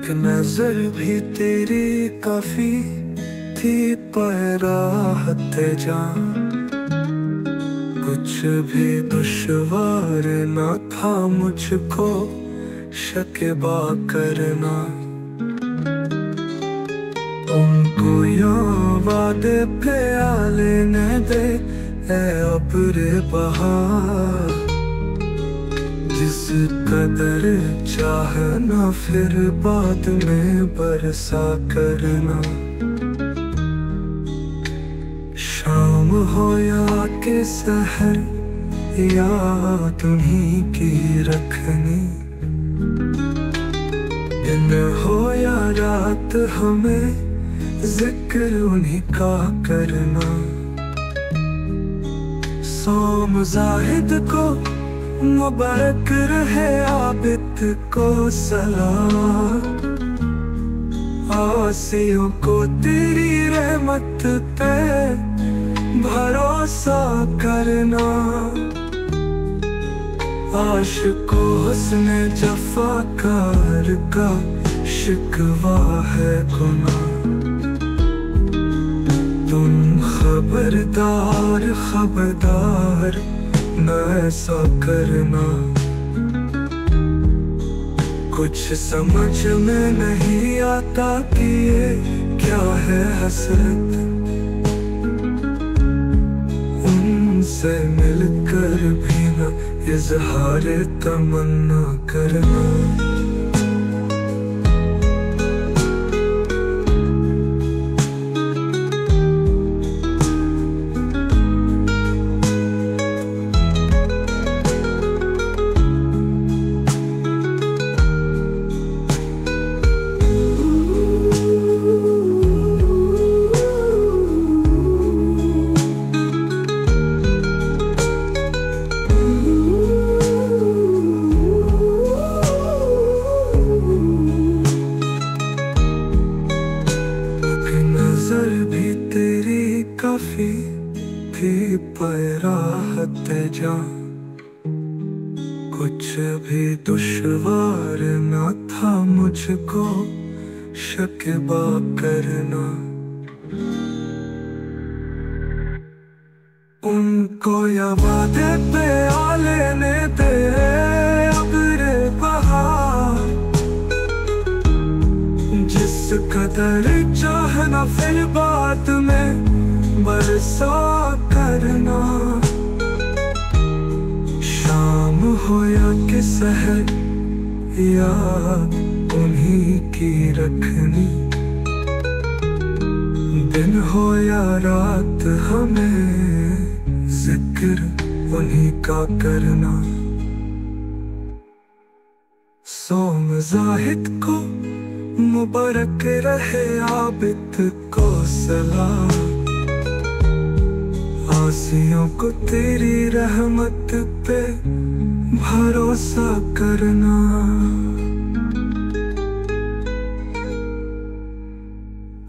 एक नजर भी तेरी काफी थी पर राहत जान, कुछ भी दुश्वार न था मुझको शकीबा करना। उनको यहाँ वादे पे आ लेने दे ए अब्रे बहार, जिस कदर चाहना फिर बाद में बरसा करना। शाम हो या के सहर याद उन्हीं की रखनी, दिन हो या रात हमें जिक्र उन्हीं का करना। सोम जाहिद को मुबारक रहे आबिद को सलाम, आसियों को तेरी रहमत पे भरोसा करना। आशिको हुस्न जफाकार का शिकवा है गुनाह, तुम खबरदार खबरदार न ऐसा करना। कुछ समझ में नहीं आता कि ये क्या है हसरत, उनसे मिलकर भी न इजहार तमन्ना करना। नजर भी तेरी काफी थी पर राहत जान, कुछ भी दुश्वार न था मुझको शकीबा करना। उनको या वादे पे आ लेने दे अब्रे बहार, जिस कदर चाहना फिर बाद में बरसा करना। शाम हो या कि सहर याद उन्हीं की रखनी, दिन हो या रात हमें जिक्र उन्हीं का करना। सोम जाहिद को मुबारक रहे आबिद को सलाम, आसियों को तेरी रहमत पे भरोसा करना।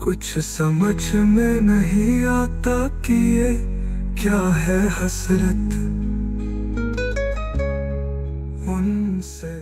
कुछ समझ में नहीं आता कि ये क्या है हसरत, उनसे